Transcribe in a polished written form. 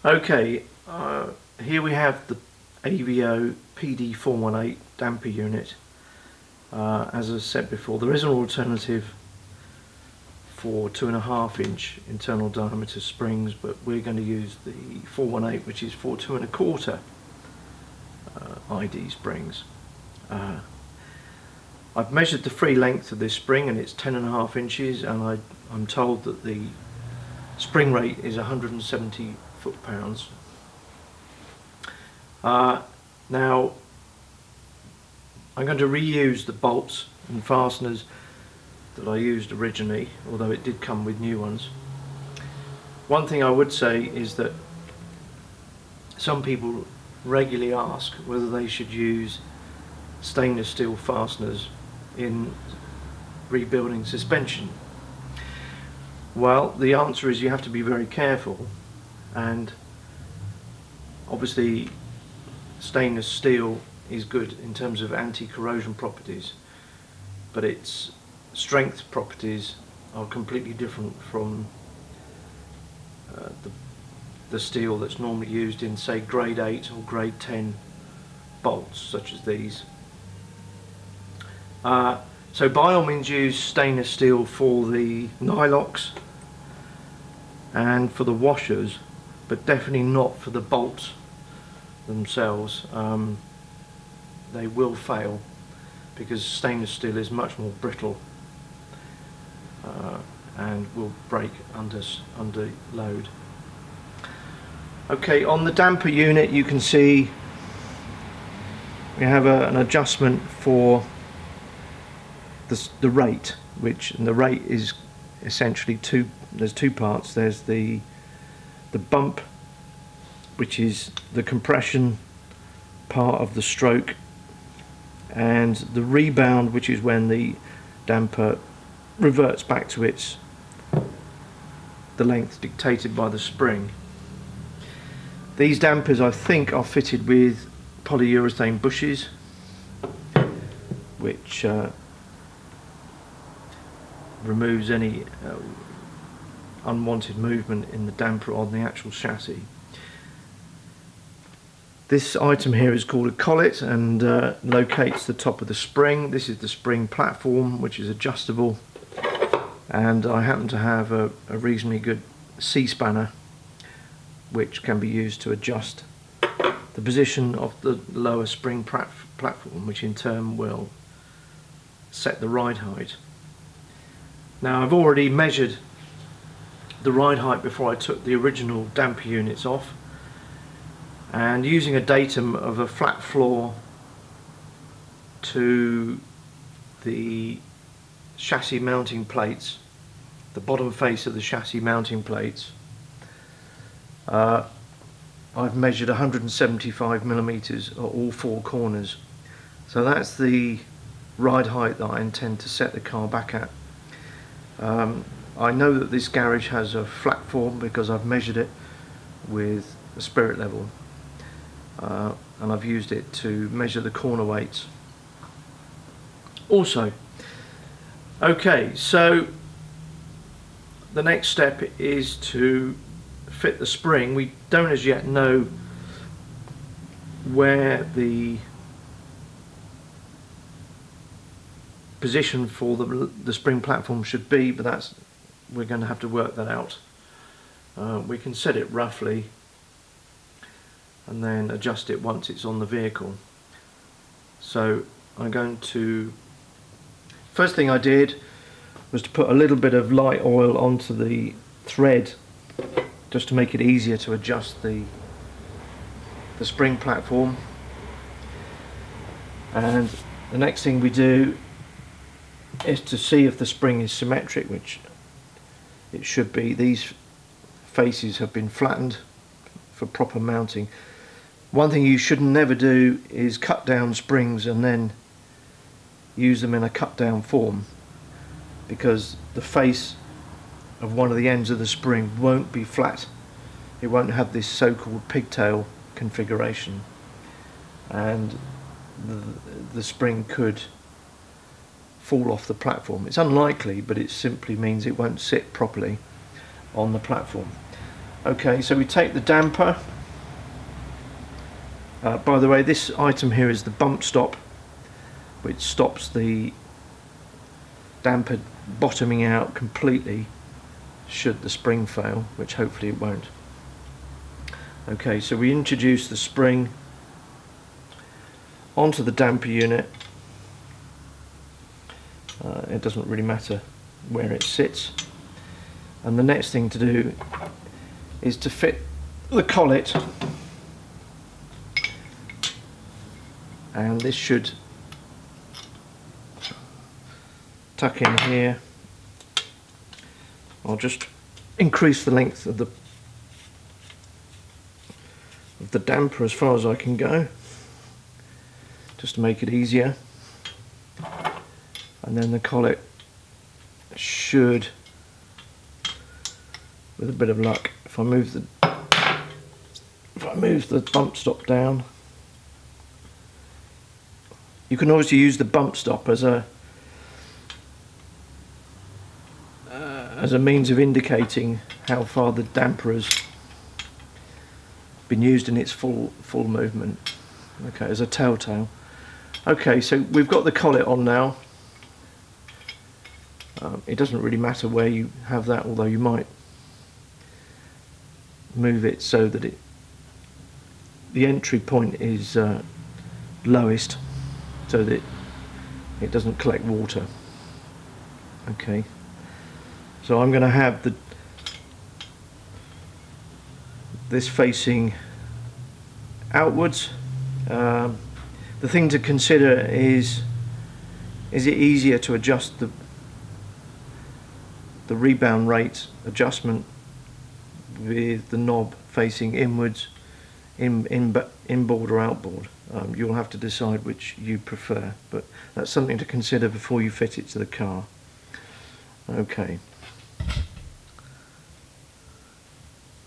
Okay, here we have the AVO PD418 damper unit. As I said before, there is an alternative for 2.5 inch internal diameter springs, but we're going to use the 418, which is for 2.25 ID springs. I've measured the free length of this spring and it's 10.5 inches, and I'm told that the spring rate is 170 foot-pounds. Now I'm going to reuse the bolts and fasteners that I used originally, although it did come with new ones. One thing I would say is that some people regularly ask whether they should use stainless steel fasteners in rebuilding suspension. Well, the answer is you have to be very careful, and obviously stainless steel is good in terms of anti-corrosion properties, but its strength properties are completely different from the steel that's normally used in, say, grade 8 or grade 10 bolts such as these. So by all means use stainless steel for the nylocks and for the washers, but definitely not for the bolts themselves. They will fail because stainless steel is much more brittle and will break under load. Okay, on the damper unit you can see we have an adjustment for the rate, and the rate is essentially there's two parts. There's the bump, which is the compression part of the stroke, and the rebound, which is when the damper reverts back to the length dictated by the spring. These dampers, I think, are fitted with polyurethane bushes, which removes any unwanted movement in the damper on the actual chassis. This item here is called a collet and locates the top of the spring. This is the spring platform, which is adjustable, and I happen to have a reasonably good C-spanner which can be used to adjust the position of the lower spring platform, which in turn will set the ride height. Now I've already measured the ride height before I took the original damper units off, and using a datum of a flat floor to the chassis mounting plates, the bottom face of the chassis mounting plates, I've measured 175 millimeters at all four corners. So that's the ride height that I intend to set the car back at. I know that this garage has a flat form because I've measured it with a spirit level, and I've used it to measure the corner weights also. Okay, so the next step is to fit the spring. We don't as yet know where the position for the spring platform should be, but we're going to have to work that out. We can set it roughly and then adjust it once it's on the vehicle. So I'm going to, first thing I did was to put a little bit of light oil onto the thread just to make it easier to adjust the spring platform. And the next thing we do is to see if the spring is symmetric, which it should be. These faces have been flattened for proper mounting. One thing you should never do is cut down springs and then use them in a cut down form, because the face of one of the ends of the spring won't be flat. It won't have this so-called pigtail configuration, and the spring could fall off the platform. It's unlikely, but it simply means it won't sit properly on the platform. Okay, so we take the damper. By the way, this item here is the bump stop, which stops the damper bottoming out completely should the spring fail, which hopefully it won't. Okay, so we introduce the spring onto the damper unit. It doesn't really matter where it sits. And the next thing to do is to fit the collet, and this should tuck in here. I'll just increase the length of the damper as far as I can go, just to make it easier. And then the collet should, with a bit of luck, if I move the bump stop down, you can always use the bump stop as a means of indicating how far the damper has been used in its full movement. Okay, as a telltale. Okay, so we've got the collet on now. It doesn't really matter where you have that, although you might move it so that the entry point is lowest, so that it doesn't collect water. Okay, so I'm going to have this facing outwards. The thing to consider is it easier to adjust the rebound rate adjustment with the knob facing inwards, inboard or outboard. You'll have to decide which you prefer, but that's something to consider before you fit it to the car. Okay.